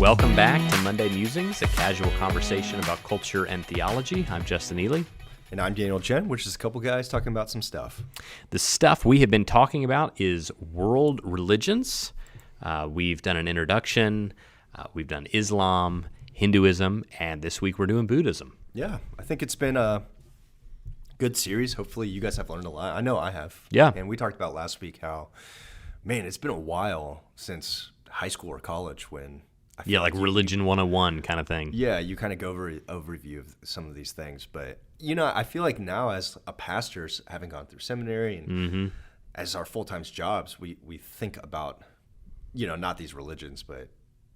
Welcome back to Monday Musings, a casual conversation about culture and theology. I'm Justin Ely. And I'm Daniel Jen, which is a couple guys talking about some stuff. The stuff we have been talking about is world religions. We've done an introduction. We've done Islam, Hinduism, and this week we're doing Buddhism. Yeah, I think it's been a good series. Hopefully you guys have learned a lot. I know I have. Yeah. And we talked about last week how, man, it's been a while since high school or college when... like Religion 101 kind of thing. Yeah, you kind of go over an overview of some of these things. But, you know, I feel like now as a pastors, having gone through seminary and as our full-time jobs, we think about, you know, not these religions, but,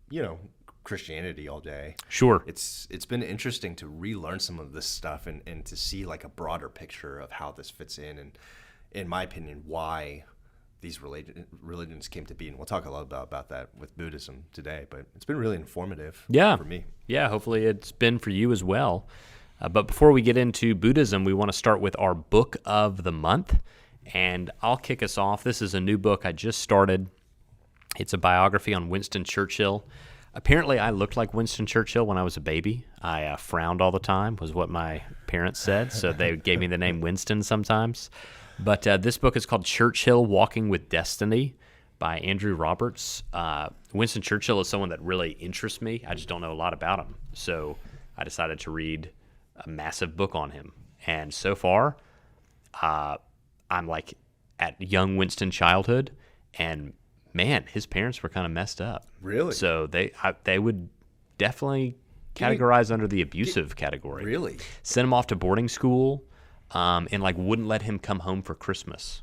you know, Christianity all day. Sure. It's been interesting to relearn some of this stuff and to see like a broader picture of how this fits in in my opinion, why these religions came to be. And we'll talk a lot about that with Buddhism today, but it's been really informative for me. Yeah, hopefully it's been for you as well. But before we get into Buddhism, we want to start with our book of the month. And I'll kick us off. This is a new book I just started. It's a biography on Winston Churchill. Apparently, I looked like Winston Churchill when I was a baby. I frowned all the time, was what my parents said. So they gave me the name Winston sometimes. But this book is called Churchill, Walking with Destiny by Andrew Roberts. Winston Churchill is someone that really interests me. I just don't know a lot about him. So I decided to read a massive book on him. And so far, I'm like at young Winston childhood, and man, his parents were kind of messed up. Really? So they would definitely categorize under the abusive category. Really? Sent him off to boarding school. And like wouldn't let him come home for Christmas.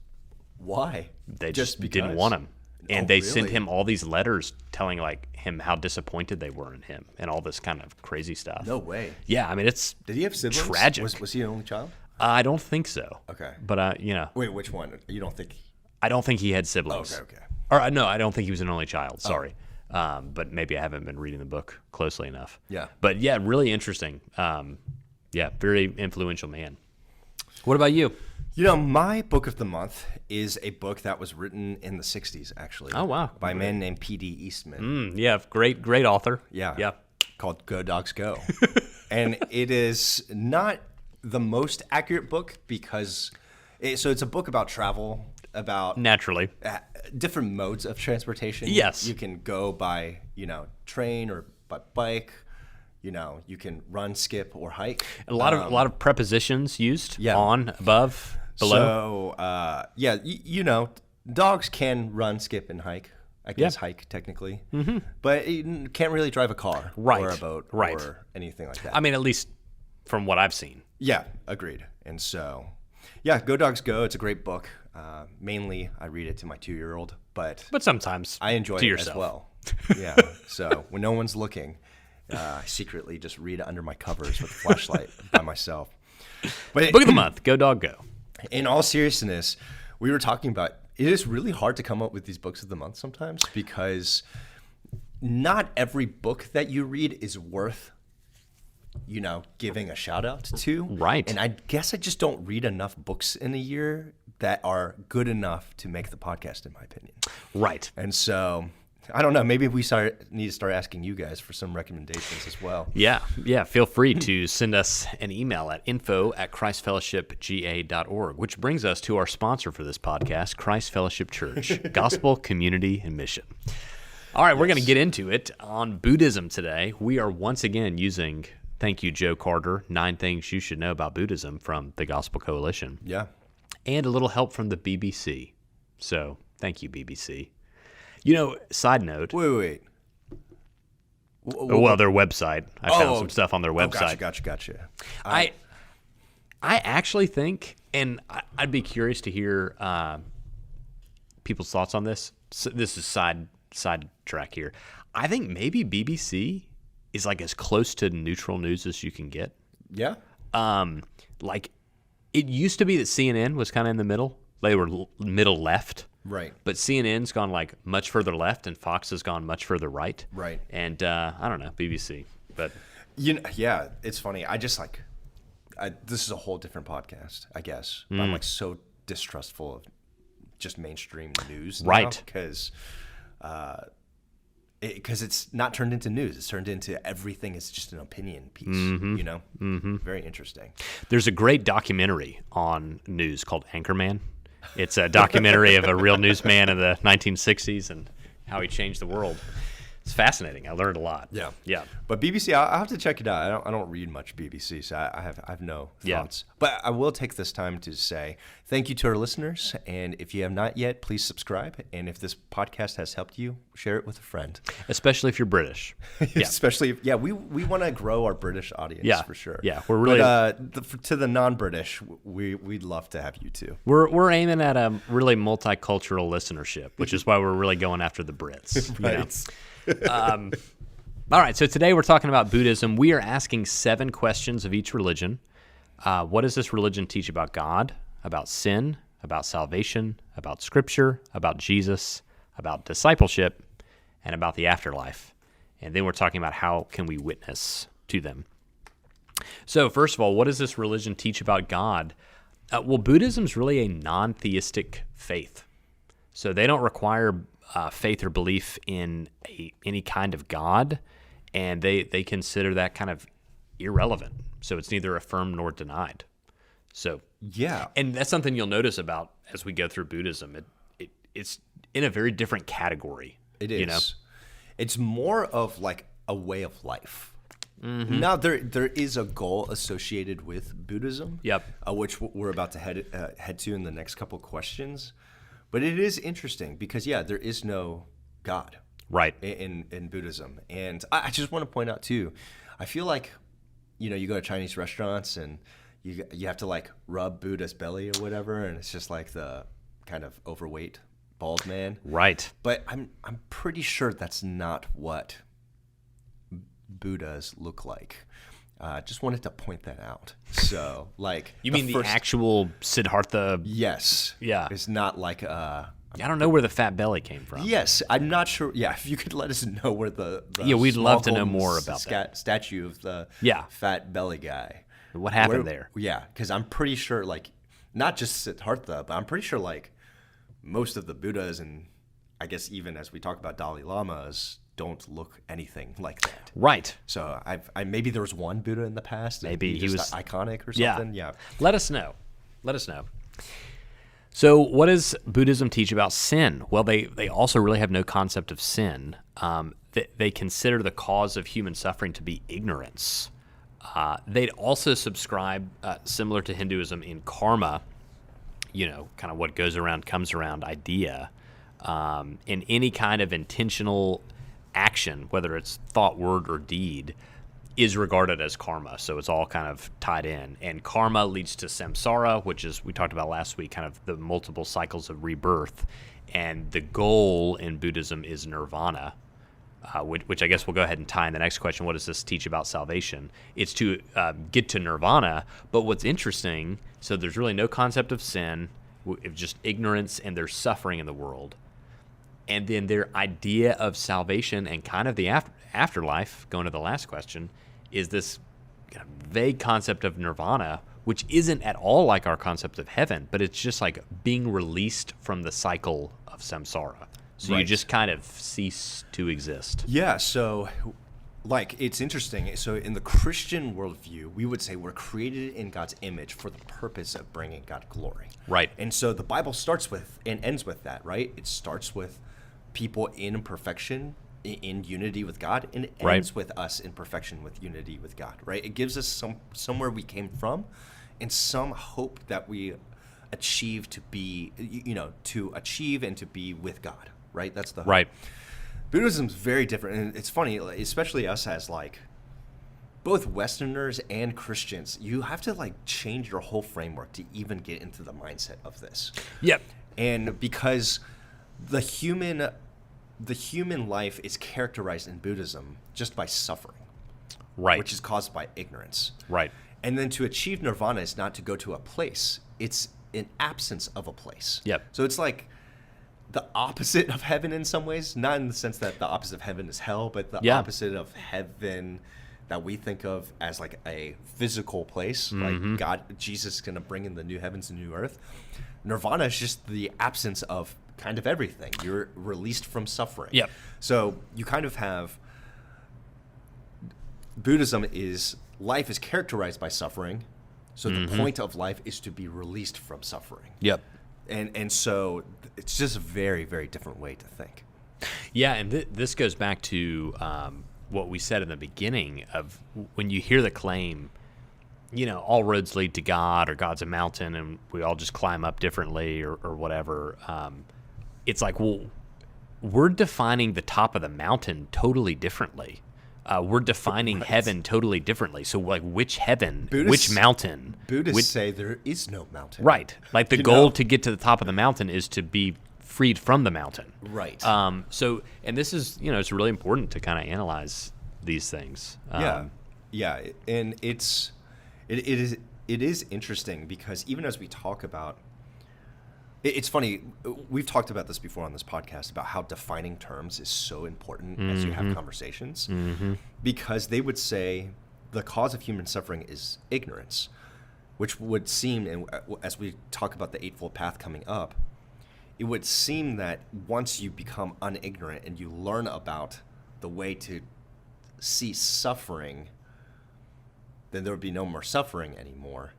Why? They just didn't want him. And they sent him all these letters telling like him how disappointed they were in him and all this kind of crazy stuff. No way. Yeah, I mean it's Did he have siblings? Tragic. Was he an only child? I don't think so. Okay. But you know. Wait, which one? You don't think? I don't think he had siblings. Okay. Or no, I don't think he was an only child. Sorry. But maybe I haven't been reading the book closely enough. Yeah. But yeah, really interesting. Yeah, very influential man. What about you? You know, my book of the month is a book that was written in the 60s, actually. Oh, wow. By a man named P.D. Eastman. Yeah, great author. Yeah. Called Go Dogs Go. And it is not the most accurate book because, it's a book about travel, about... Naturally. Different modes of transportation. Yes. You can go by, train or by bike. You can run, skip, or hike. A lot of prepositions used. Yeah. On, above, below. So, dogs can run, skip, and hike. I guess hike technically, but you can't really drive a car or a boat or anything like that. I mean, at least from what I've seen. Yeah, agreed. And so, Go Dogs Go. It's a great book. Mainly, I read it to my 2-year-old, but sometimes I enjoy it yourself as well. Yeah. So when no one's looking. I secretly just read it under my covers with a flashlight by myself. But book of the month, Go Dog Go. In all seriousness, we were talking about it is really hard to come up with these books of the month sometimes because not every book that you read is worth, giving a shout out to. Right. And I guess I just don't read enough books in a year that are good enough to make the podcast, in my opinion. Right. And so... I don't know. Maybe we need to start asking you guys for some recommendations as well. Yeah. Feel free to send us an email at info@christfellowshipga.org, which brings us to our sponsor for this podcast, Christ Fellowship Church, Gospel, Community, and Mission. All right, we're going to get into it on Buddhism today. We are once again using, thank you, Joe Carter, 9 Things You Should Know About Buddhism from the Gospel Coalition. Yeah. And a little help from the BBC. So thank you, BBC. Side note. Wait. Well, their website. I found some stuff on their website. Gotcha. I actually think, and I'd be curious to hear people's thoughts on this. So this is side track here. I think maybe BBC is like as close to neutral news as you can get. Yeah. Like it used to be that CNN was kind of in the middle. They were middle left. Right. But CNN's gone like much further left, and Fox has gone much further right. Right. And I don't know, BBC. But yeah, it's funny. I just this is a whole different podcast, I guess. I'm like so distrustful of just mainstream news now, right? Because because it's not turned into news. It's turned into everything is just an opinion piece, you know? Very interesting. There's a great documentary on news called Anchorman. It's a documentary of a real newsman in the 1960s and how he changed the world. It's fascinating. I learned a lot. Yeah. But BBC, I'll have to check it out. I don't read much BBC, so I have no thoughts. But I will take this time to say thank you to our listeners. And if you have not yet, please subscribe. And if this podcast has helped you, share it with a friend. Especially if you're British. Especially if, we want to grow our British audience for sure. Yeah, we're really. But to the non-British, we'd love to have you too. We're aiming at a really multicultural listenership, which is why we're really going after the Brits. Right. You know? All right, so today we're talking about Buddhism. We are asking 7 questions of each religion. What does this religion teach about God, about sin, about salvation, about Scripture, about Jesus, about discipleship, and about the afterlife? And then we're talking about how can we witness to them. So first of all, what does this religion teach about God? Well, Buddhism is really a non-theistic faith. So they don't require faith or belief in any kind of God, and they consider that kind of irrelevant. So it's neither affirmed nor denied. So and that's something you'll notice about as we go through Buddhism. It's in a very different category. It is. You know? It's more of like a way of life. Now there is a goal associated with Buddhism. Which we're about to head to in the next couple questions. But it is interesting because, there is no God in Buddhism. And I just want to point out, too, I feel like, you go to Chinese restaurants and you have to, like, rub Buddha's belly or whatever, and it's just like the kind of overweight bald man. Right. But I'm pretty sure that's not what Buddhas look like. Just wanted to point that out. So, like, you mean the actual Siddhartha? Yes. Yeah. It's not like I don't know where the fat belly came from. Yes, I'm not sure. Yeah, if you could let us know where the we'd love to know more about that statue of the fat belly guy. What happened there? Yeah, because I'm pretty sure, like, not just Siddhartha, but I'm pretty sure, like, most of the Buddhas and I guess even as we talk about Dalai Lamas don't look anything like that. Right. So I maybe there was one Buddha in the past. Maybe he was iconic or something. Yeah. Let us know. So what does Buddhism teach about sin? Well, they also really have no concept of sin. They consider the cause of human suffering to be ignorance. They'd also subscribe, similar to Hinduism, in karma, kind of what goes around comes around idea, in any kind of intentional action, whether it's thought, word, or deed, is regarded as karma. So it's all kind of tied in. And karma leads to samsara, which is, we talked about last week, kind of the multiple cycles of rebirth. And the goal in Buddhism is nirvana, which I guess we'll go ahead and tie in the next question. What does this teach about salvation? It's to get to nirvana. But what's interesting, so there's really no concept of sin, just ignorance, and there's suffering in the world. And then their idea of salvation and kind of the afterlife, going to the last question, is this kind of vague concept of nirvana, which isn't at all like our concept of heaven, but it's just like being released from the cycle of samsara. So you just kind of cease to exist. Yeah, so like it's interesting. So in the Christian worldview, we would say we're created in God's image for the purpose of bringing God glory. Right. And so the Bible starts with and ends with that, right? It starts with people in perfection, in unity with God, and it ends with us in perfection with unity with God, right? It gives us somewhere we came from and some hope that we achieve to be, to achieve and to be with God, right? That's the hope. Right. Buddhism's very different, and it's funny, especially us as like both Westerners and Christians, you have to like change your whole framework to even get into the mindset of this. Yep. And because the human life is characterized in Buddhism just by suffering, right, which is caused by ignorance. Right. And then to achieve nirvana is not to go to a place; it's an absence of a place. Yep. So it's like the opposite of heaven in some ways, not in the sense that the opposite of heaven is hell, but the opposite of heaven that we think of as like a physical place, like God, Jesus is going to bring in the new heavens and new earth. Nirvana is just the absence of kind of everything. You're released from suffering. Yep. So you kind of have Buddhism is life is characterized by suffering. So the point of life is to be released from suffering. Yep. And so it's just a very, very different way to think. Yeah, and this goes back to what we said in the beginning of when you hear the claim, all roads lead to God, or God's a mountain and we all just climb up differently or whatever. It's like, well, we're defining the top of the mountain totally differently. We're defining heaven totally differently. So, like, which heaven, which mountain? Buddhists say there is no mountain. Right. Like, the goal to get to the top of the mountain is to be freed from the mountain. Right. So, and this is, it's really important to kind of analyze these things. Yeah. And it is interesting because even as we talk about, it's funny, we've talked about this before on this podcast about how defining terms is so important as you have conversations, because they would say the cause of human suffering is ignorance, which would seem, and as we talk about the Eightfold Path coming up, it would seem that once you become unignorant and you learn about the way to cease suffering, then there would be no more suffering anymore,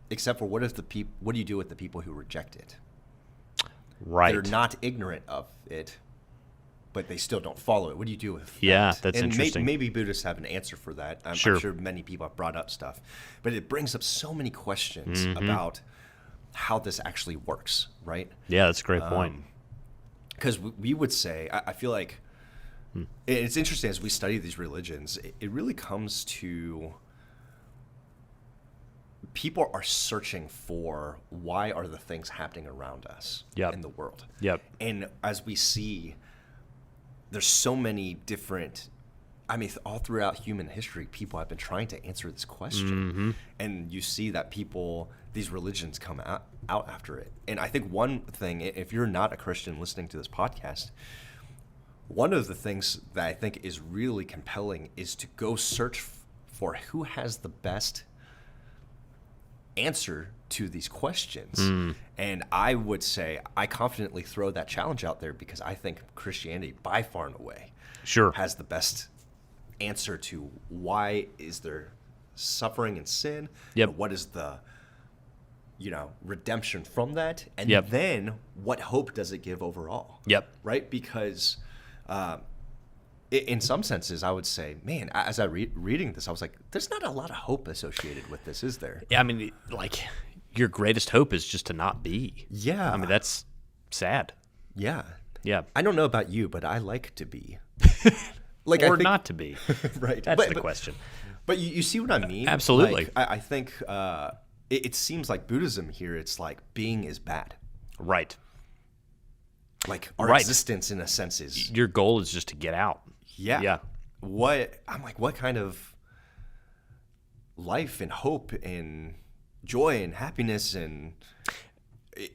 except for what do you do with the people who reject it? Right. They're not ignorant of it, but they still don't follow it. What do you do with that? Yeah, that's and interesting. Maybe Buddhists have an answer for that. I'm sure many people have brought up stuff. But it brings up so many questions about how this actually works, right? Yeah, that's a great point. Because we would say, I feel like, it's interesting as we study these religions, it really comes to people are searching for why are the things happening around us in the world. Yep. And as we see, there's so many different, all throughout human history, people have been trying to answer this question. And you see that these religions come out after it. And I think one thing, if you're not a Christian listening to this podcast, one of the things that I think is really compelling is to go search for who has the best answer to these questions. And I would say I confidently throw that challenge out there because I think Christianity by far and away has the best answer to why is there suffering and sin, and what is the redemption from that, and then what hope does it give overall, right? Because in some senses, I would say, man, as I reading this, I was like, there's not a lot of hope associated with this, is there? Yeah, like, your greatest hope is just to not be. Yeah. That's sad. Yeah. Yeah. I don't know about you, but I like to be. Or not to be. Right. That's the question. But you see what I mean? Absolutely. Like, I think it seems like Buddhism here, it's like being is bad. Right. Like our existence in a sense is... Your goal is just to get out. Yeah. What kind of life and hope and joy and happiness and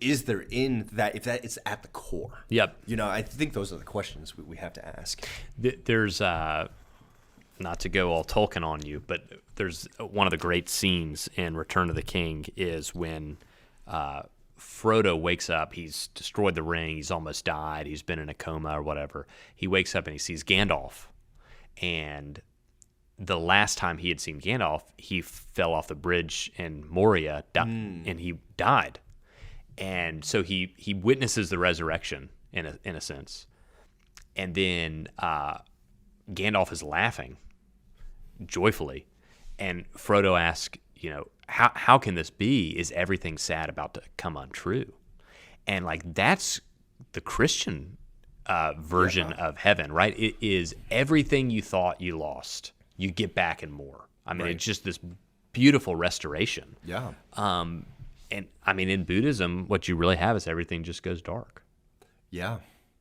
is there in that, if that is at the core? Yep. I think those are the questions we have to ask. There's, not to go all Tolkien on you, but there's one of the great scenes in Return of the King is when Frodo wakes up. He's destroyed the ring. He's almost died. He's been in a coma or whatever. He wakes up and he sees Gandalf. And the last time he had seen Gandalf, he fell off the bridge in Moria and he died. And so he witnesses the resurrection in a sense. And then Gandalf is laughing joyfully. And Frodo asks, how can this be? Is everything sad about to come untrue? And like that's the Christian version of heaven, right? It is everything you thought you lost, you get back and more. It's just this beautiful restoration. Yeah. And in Buddhism, what you really have is everything just goes dark. Yeah.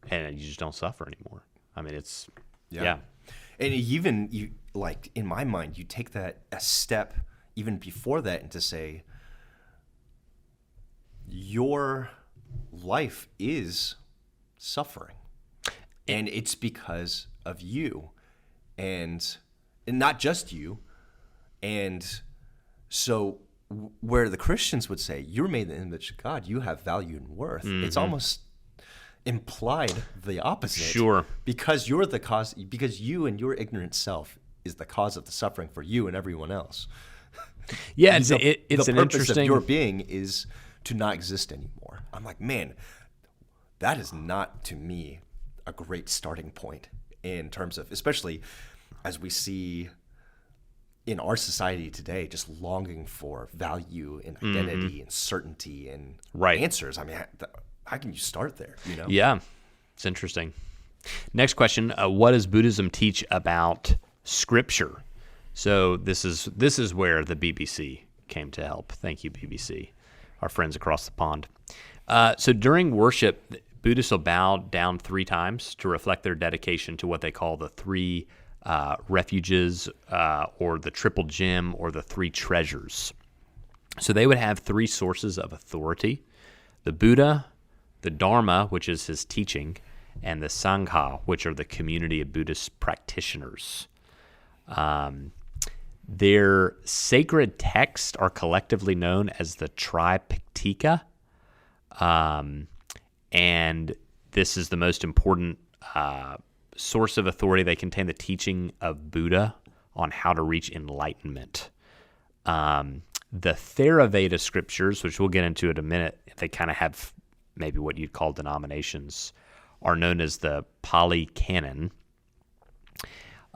And you just don't suffer anymore. It's And even you, like in my mind, you take that a step even before that and to say your life is suffering and it's because of you and not just you. And so where the Christians would say you're made in the image of God, you have value and worth. It's almost implied the opposite. Sure. Because you're the cause, because you and your ignorant self is the cause of the suffering for you and everyone else. Yeah, it's the an purpose interesting. of your being is to not exist anymore. I'm like, man, that is not, to me, a great starting point in terms of, especially as we see in our society today, just longing for value and identity and certainty and answers. I mean, how can you start there? You know? Yeah, it's interesting. Next question: what does Buddhism teach about Scripture? So this is where the BBC came to help. Thank you, BBC, our friends across the pond. So during worship, Buddhists will bow down 3 times to reflect their dedication to what they call the 3 refuges, or the triple gem, or the 3 treasures. So they would have 3 sources of authority: the Buddha, the Dharma, which is his teaching, and the Sangha, which are the community of Buddhist practitioners. Their sacred texts are collectively known as the Tripitaka, and this is the most important source of authority. They contain the teaching of Buddha on how to reach enlightenment. The Theravada scriptures, which we'll get into in a minute, they kind of have maybe what you'd call denominations, are known as the Pali Canon.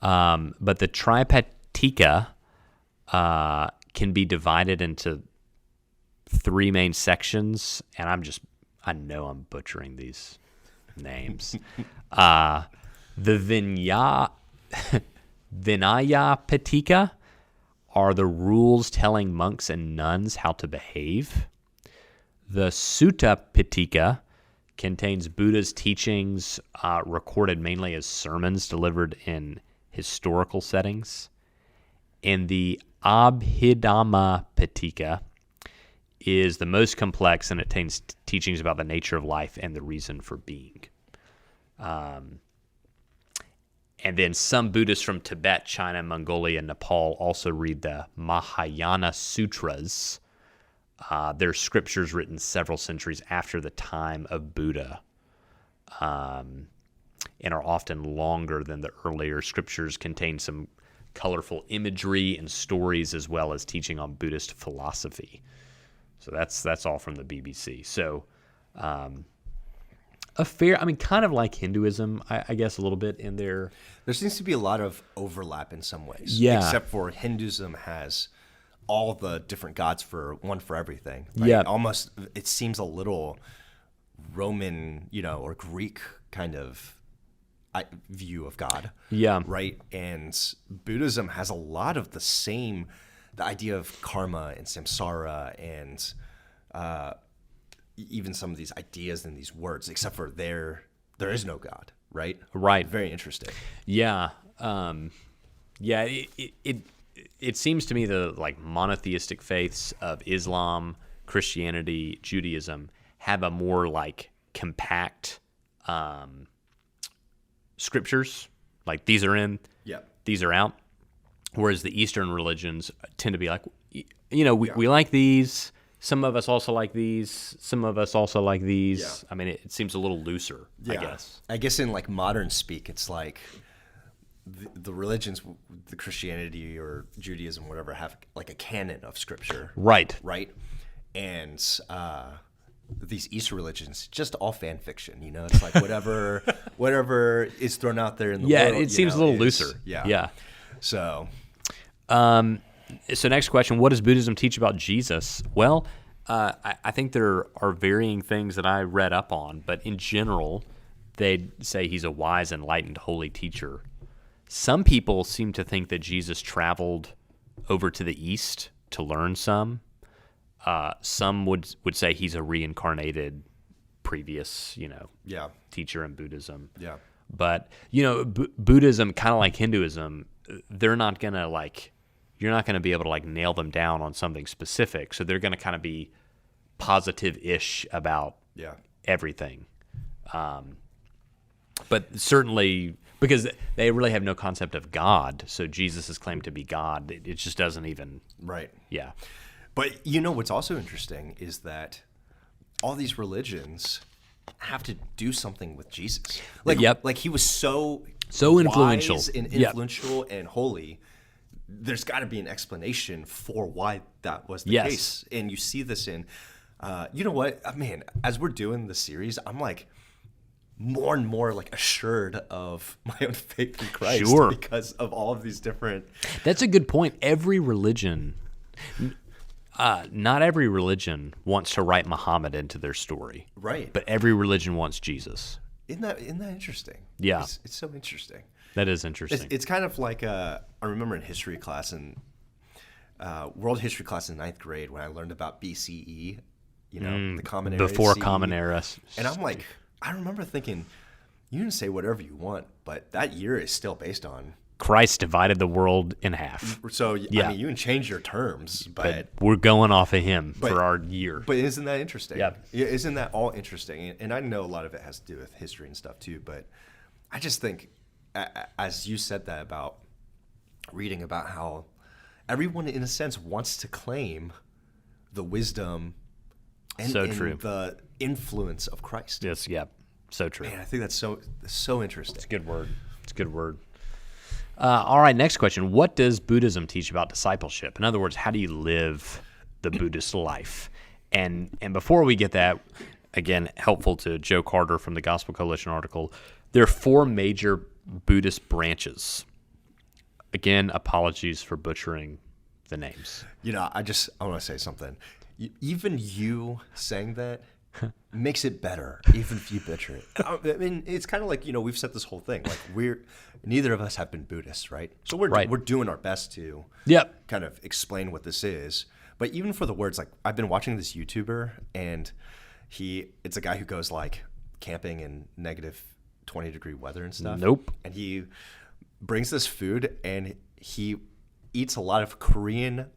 But the Tripitaka can be divided into 3 main sections, and I know I'm butchering these names. The Vinaya Pitaka are the rules telling monks and nuns how to behave. The Sutta Pitaka contains Buddha's teachings recorded mainly as sermons delivered in historical settings. And the Abhidhamma Pitaka is the most complex, and it contains teachings about the nature of life and the reason for being. And then some Buddhists from Tibet, China, Mongolia, and Nepal also read the Mahayana Sutras. They're scriptures written several centuries after the time of Buddha, and are often longer than the earlier scriptures, contain some colorful imagery and stories, as well as teaching on Buddhist philosophy. So that's all from the BBC. So kind of like Hinduism, I guess, a little bit in there. There seems to be a lot of overlap in some ways. Yeah. Except for Hinduism has all the different gods for everything. Right? Yeah. Almost, it seems a little Roman, or Greek kind of view of God. Yeah. Right. And Buddhism has a lot of the idea of karma and samsara and even some of these ideas and these words, except for there is no God. Right. Right. Very interesting. Yeah. It seems to me the monotheistic faiths of Islam, Christianity, Judaism have a more compact scriptures. Like, these are in, these are out. Whereas the Eastern religions tend to be like, we like these. Some of us also like these. Some of us also like these. Yeah. I mean, it seems a little looser, I guess. I guess in modern speak, it's like the religions, the Christianity or Judaism, whatever, have a canon of scripture. Right. Right. And these Eastern religions, just all fan fiction. It's like whatever is thrown out there in the world. Yeah, it seems a little looser. Yeah. So. So next question, what does Buddhism teach about Jesus? Well, I think there are varying things that I read up on, but in general, they'd say he's a wise, enlightened, holy teacher. Some people seem to think that Jesus traveled over to the East to learn some. Some would say he's a reincarnated previous, teacher in Buddhism. Yeah. But, Buddhism, kind of like Hinduism, they're not going to you're not going to be able to nail them down on something specific. So they're going to kind of be positive-ish about everything. But certainly, because they really have no concept of God, so Jesus is claimed to be God. It just doesn't even... Right. Yeah. But what's also interesting is that all these religions have to do something with Jesus. Like he was so influential wise and influential and holy. There's got to be an explanation for why that was the case. And you see this in, you know what, man, as we're doing the series, I'm like more and more like assured of my own faith in Christ because of all of these different. That's a good point. Every religion, not every religion wants to write Muhammad into their story. Right. But every religion wants Jesus. Isn't that interesting? Yeah. It's so interesting. That is interesting. It's kind of like I remember in history class world history class in 9th grade when I learned about BCE, the Common Era. Before CE. Common Era. And I'm like, I remember thinking, you can say whatever you want, but that year is still based on Christ divided the world in half. So, I mean, you can change your terms, but we're going off of him for our year. But isn't that interesting? Yeah. Isn't that all interesting? And I know a lot of it has to do with history and stuff too, but I just think, as you said that about reading about how everyone, in a sense, wants to claim the wisdom and the influence of Christ. Yes, yeah, so true. Man, I think that's so interesting. It's a good word. It's a good word. All right, next question. What does Buddhism teach about discipleship? In other words, how do you live the Buddhist life? And before we get that, again, helpful to Joe Carter from the Gospel Coalition article, there are 4 major Buddhist branches. Again, apologies for butchering the names. I want to say something. Even you saying that makes it better, even if you butcher it. I mean, it's kind of like, we've said this whole thing. Like neither of us have been Buddhists, right? So we're doing our best to kind of explain what this is. But even for the words, like I've been watching this YouTuber, and it's a guy who goes like camping in negative 20-degree weather and stuff. Nope. And he brings this food, and he eats a lot of Korean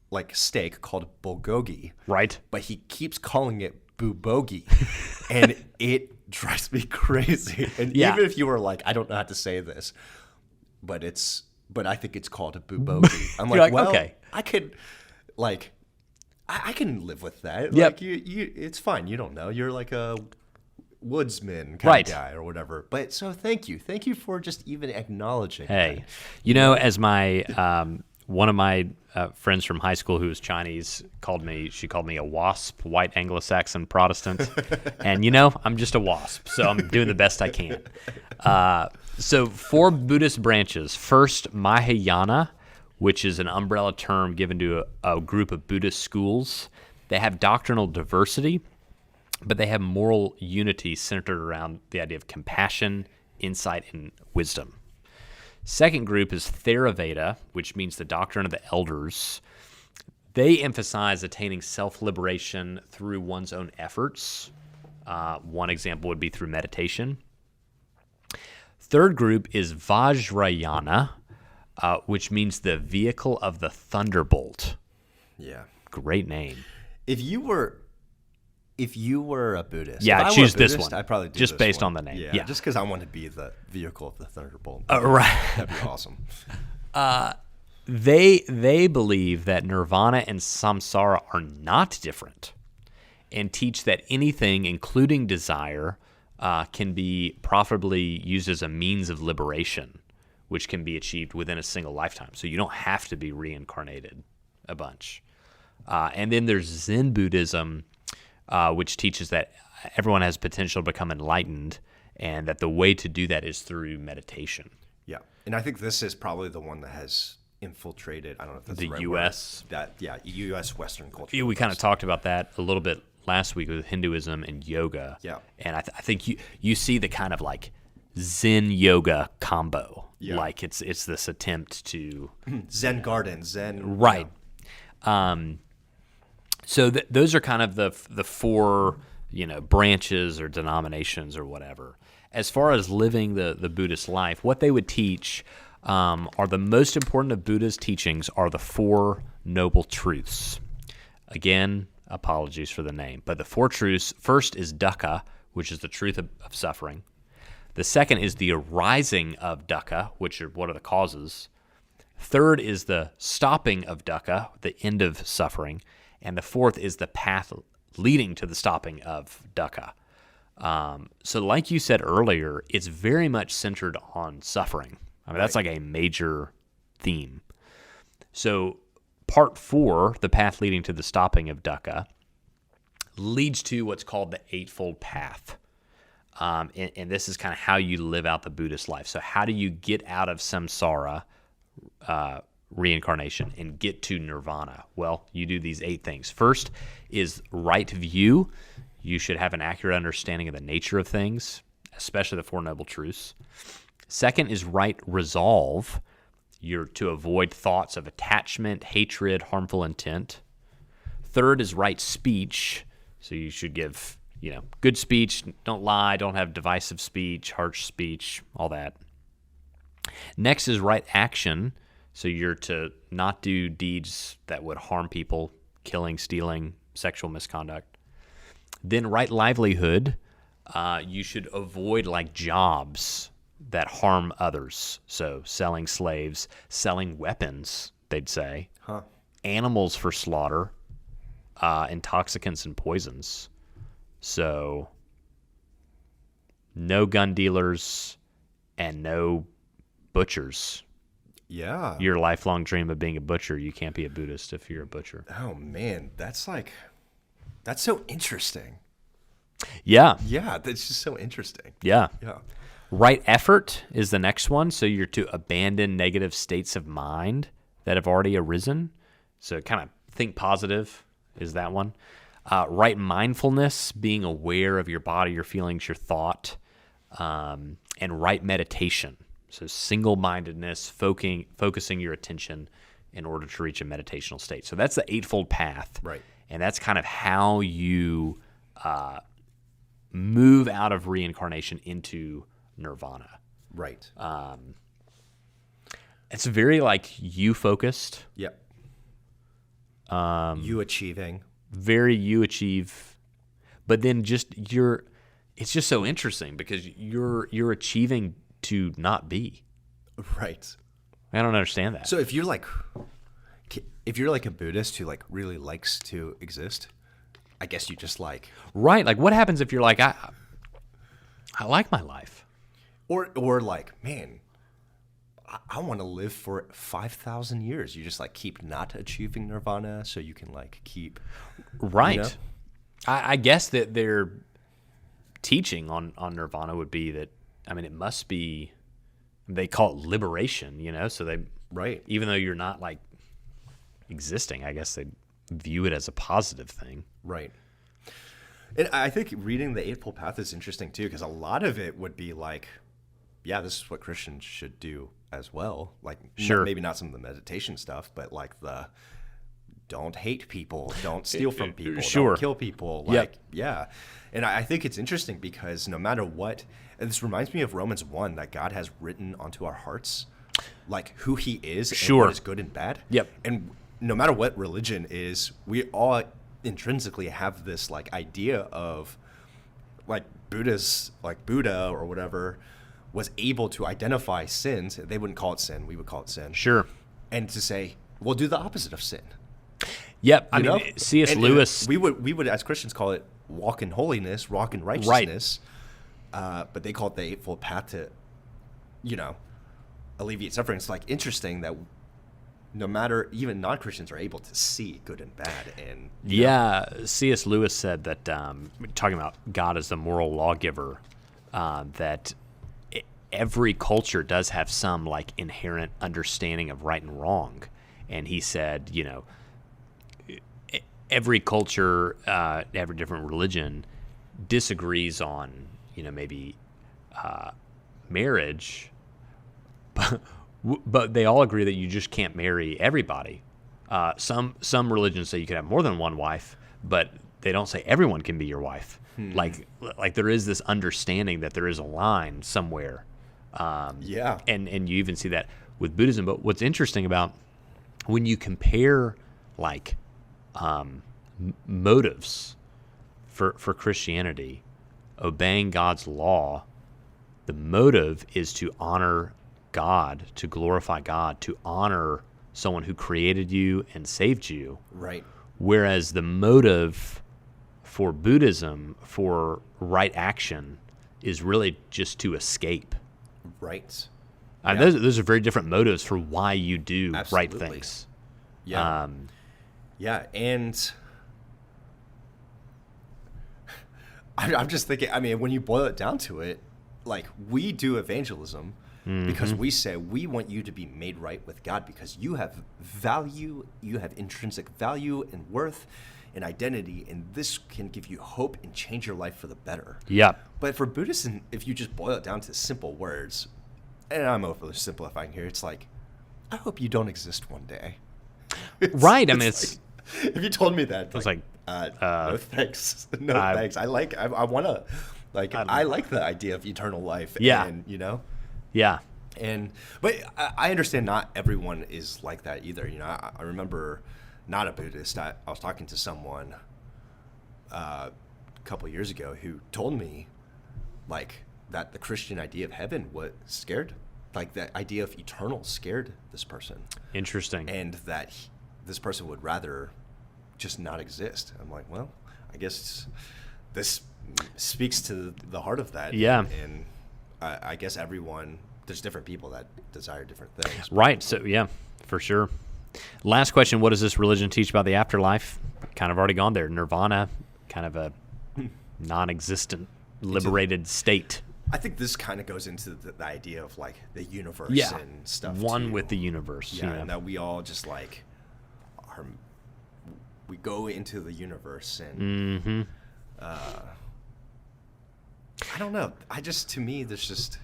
like steak called bulgogi. Right. But he keeps calling it bubogi, and it drives me crazy. And even if you were like, I don't know how to say this, but I think it's called a bubogi. I'm like, well, okay. I could, like, I can live with that. Yep. Like, you, it's fine. You don't know. You're like a woodsman kind of guy or whatever. But so thank you for just even acknowledging. Hey, as my one of my friends from high school who was Chinese called me a WASP, white Anglo-Saxon Protestant. And, I'm just a WASP, so I'm doing the best I can. So 4 Buddhist branches. First, Mahayana, which is an umbrella term given to a group of Buddhist schools. They have doctrinal diversity, but they have moral unity centered around the idea of compassion, insight, and wisdom. Second group is Theravada, which means the doctrine of the elders. They emphasize attaining self-liberation through one's own efforts. One example would be through meditation. Third group is Vajrayana, which means the vehicle of the thunderbolt. Yeah. Great name. If you were a Buddhist, I choose this one. I'd probably do just this based one. on the name. Yeah, just because I want to be the vehicle of the thunderbolt. Right. That'd be awesome. They believe that nirvana and samsara are not different, and teach that anything, including desire, can be profitably used as a means of liberation, which can be achieved within a single lifetime. So you don't have to be reincarnated a bunch. And then there's Zen Buddhism, which teaches that everyone has potential to become enlightened, and that the way to do that is through meditation. Yeah, and I think this is probably the one that has infiltrated, I don't know if that's the right U.S. word, U.S. Western culture. We kind of talked about that a little bit last week with Hinduism and yoga. Yeah. And I think you see the kind of like Zen yoga combo. Yeah. Like it's this attempt to Zen garden, Zen. Right. So those are kind of the 4 branches or denominations or whatever. As far as living the Buddhist life, what they would teach are the most important of Buddha's teachings are the 4 noble truths. Again, apologies for the name, but the 4 truths, first is dukkha, which is the truth of suffering. The second is the arising of dukkha, which are what are the causes. Third is the stopping of dukkha, the end of suffering. And the fourth is the path leading to the stopping of dukkha. So like you said earlier, it's very much centered on suffering. I mean, that's like a major theme. So part 4, the path leading to the stopping of dukkha, leads to what's called the Eightfold Path. And this is kind of how you live out the Buddhist life. So how do you get out of samsara, reincarnation, and get to nirvana? Well, you do these 8 things. First is right view. You should have an accurate understanding of the nature of things, especially the Four Noble Truths. Second is right resolve. You're to avoid thoughts of attachment, hatred, harmful intent. Third is right speech. So you should give, good speech. Don't lie. Don't have divisive speech, harsh speech, all that. Next is right action. So you're to not do deeds that would harm people, killing, stealing, sexual misconduct. Then right livelihood, you should avoid like jobs that harm others. So selling slaves, selling weapons, they'd say, animals for slaughter, intoxicants and poisons. So no gun dealers and no butchers. Yeah. Your lifelong dream of being a butcher, you can't be a Buddhist if you're a butcher. Oh man, that's so interesting. Yeah. Yeah, that's just so interesting. Yeah. Yeah. Right effort is the next one. So you're to abandon negative states of mind that have already arisen. So kind of think positive is that one. Right mindfulness, being aware of your body, your feelings, your thought, and right meditation. So single-mindedness, focusing your attention in order to reach a meditational state. So that's the Eightfold Path. Right. And that's kind of how you move out of reincarnation into nirvana. Right. It's very like you-focused. Yep. You achieving. Very you achieve. But then it's just so interesting because you're achieving to not be. Right. I don't understand that. So if you're like a Buddhist who like really likes to exist, I guess you just like. Right. Like what happens if you're like, I like my life. Or like, man, I want to live for 5,000 years. You just like keep not achieving nirvana so you can like keep. Right. I guess that their teaching on nirvana would be that, I mean, it must be, they call it liberation, so they, right. Even though you're not like existing, I guess they view it as a positive thing. Right. And I think reading the Eightfold Path is interesting too, because a lot of it would be like, yeah, this is what Christians should do as well. Like, sure. Maybe not some of the meditation stuff, but like the don't hate people, don't steal from people, sure. Don't kill people. Like, yeah. And I think it's interesting because no matter what, and this reminds me of Romans 1, that God has written onto our hearts, like who he is sure. and what is good and bad. Yep. And no matter what religion is, we all intrinsically have this like idea of like Buddhists, like Buddha or whatever, was able to identify sins. They wouldn't call it sin. We would call it sin. Sure. And to say, well, do the opposite of sin. Yep. I mean, C.S. Lewis. We would, as Christians, call it walk in holiness, walk in righteousness. Right. But they call it the Eightfold Path to, alleviate suffering. It's like interesting that no matter, even non-Christians are able to see good and bad. And C.S. Lewis said that, talking about God as the moral lawgiver, that every culture does have some like inherent understanding of right and wrong. And he said, every culture, every different religion disagrees on, maybe marriage, but they all agree that you just can't marry everybody. Some religions say you can have more than one wife, but they don't say everyone can be your wife. Like there is this understanding that there is a line somewhere. And you even see that with Buddhism. But what's interesting about when you compare like motives for Christianity, obeying God's law, the motive is to honor God, to glorify God, to honor someone who created you and saved you. Right. Whereas the motive for Buddhism, for right action, is really just to escape. Right. And Yeah. those are very different motives for why you do right Absolutely. things. Yeah. Yeah. And I'm just thinking, I mean, when you boil it down to it, like we do evangelism because we say we want you to be made right with God because you have value, you have intrinsic value and worth and identity, and this can give you hope and change your life for the better. Yeah. But for Buddhism, if you just boil it down to simple words, and I'm oversimplifying here, it's like, I hope you don't exist one day. Right. I mean, it's like, if you told me that, it's no thanks, no thanks. I want to, like, I like the idea of eternal life. Yeah. And, yeah. But I understand not everyone is like that either. I remember, not a Buddhist, I was talking to someone a couple years ago who told me, like, that the Christian idea of heaven was scared, like the idea of eternal scared this person. Interesting. And that this person would rather just not exist. I'm like, well, I guess this speaks to the heart of that. Yeah. And I guess there's different people that desire different things. Right. So, yeah, for sure. Last question. What does this religion teach about the afterlife? Kind of already gone there. Nirvana, kind of a non-existent, liberated state. I think this kind of goes into the idea of like the universe and stuff. One too. with the universe. Yeah, and that we all just like we go into the universe and I don't know. To me, there's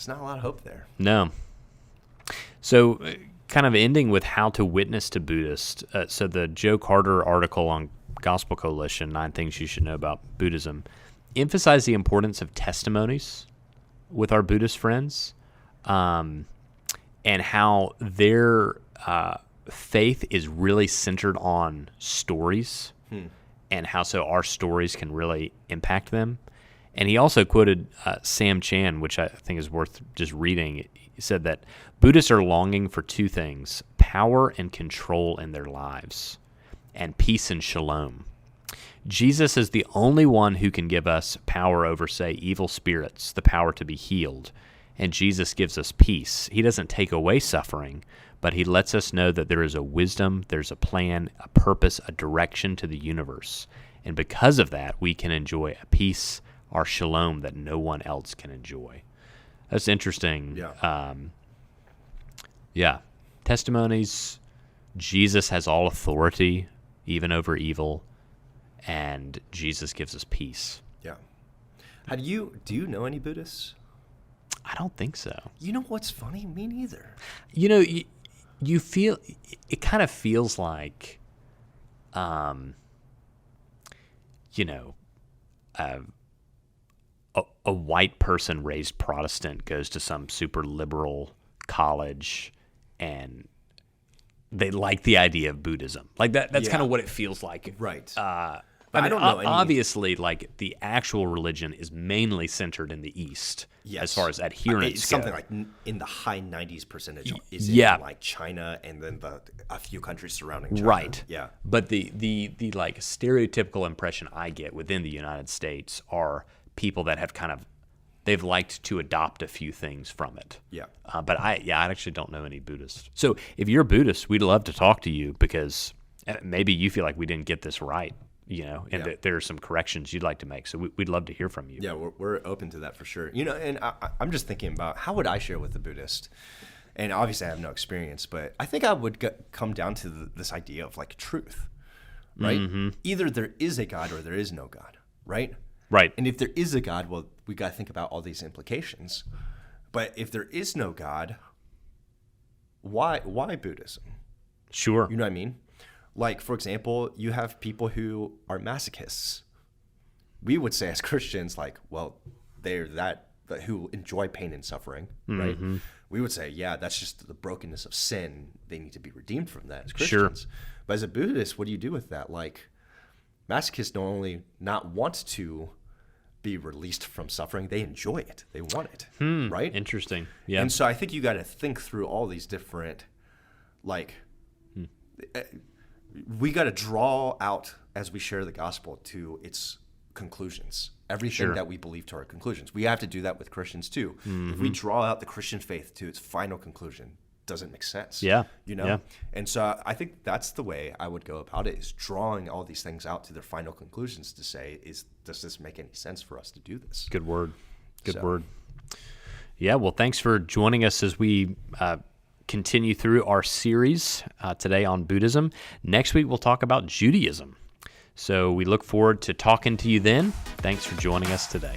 not a lot of hope there. No. So, kind of ending with how to witness to Buddhists. So the Joe Carter article on Gospel Coalition, 9 Things You Should Know About Buddhism, emphasize the importance of testimonies with our Buddhist friends, and how their faith is really centered on stories, and how so our stories can really impact them. And he also quoted Sam Chan, which I think is worth just reading. He said that Buddhists are longing for 2 things: power and control in their lives, and peace and shalom. Jesus is the only one who can give us power over, say, evil spirits, the power to be healed. And Jesus gives us peace. He doesn't take away suffering, but he lets us know that there is a wisdom, there's a plan, a purpose, a direction to the universe. And because of that, we can enjoy a peace, our shalom, that no one else can enjoy. That's interesting. Yeah. Testimonies. Jesus has all authority, even over evil. And Jesus gives us peace. Yeah. Do you know any Buddhists? I don't think so. You know what's funny? Me neither. You feel, it kind of feels like, a white person raised Protestant goes to some super liberal college and they like the idea of Buddhism. Like that's kind of what it feels like. Right. I don't know any. Obviously, like the actual religion is mainly centered in the East, as far as adherents It's go. something like in the high 90s percentage is Yeah. in like China and then a few countries surrounding China. Right. Yeah. But the like stereotypical impression I get within the United States are people that have they've liked to adopt a few things from it. Yeah. But I actually don't know any Buddhists. So if you're a Buddhist, we'd love to talk to you because maybe you feel like we didn't get this right, and that there are some corrections you'd like to make. So we'd love to hear from you. Yeah, we're open to that for sure. And I'm just thinking about how would I share with a Buddhist? And obviously I have no experience, but I think I would come down to this idea of like truth, right? Mm-hmm. Either there is a God or there is no God, right? Right. And if there is a God, well, we got to think about all these implications. But if there is no God, why Buddhism? Sure. You know what I mean? Like, for example, you have people who are masochists. We would say as Christians, like, well, they're that who enjoy pain and suffering, right? Mm-hmm. We would say, yeah, that's just the brokenness of sin. They need to be redeemed from that as Christians. Sure. But as a Buddhist, what do you do with that? Like, masochists don't only not want to be released from suffering, they enjoy it. They want it, right? Interesting. Yeah. And so I think you got to think through all these different, like, we got to draw out as we share the gospel to its conclusions. Everything Sure. that we believe to our conclusions. We have to do that with Christians too. If we draw out the Christian faith to its final conclusion, doesn't make sense. Yeah. You know? Yeah. And so I think that's the way I would go about it, is drawing all these things out to their final conclusions to say, does this make any sense for us to do this? Good word. Good So- word. Yeah, well, thanks for joining us as we continue through our series today on Buddhism. Next week, we'll talk about Judaism. So we look forward to talking to you then. Thanks for joining us today.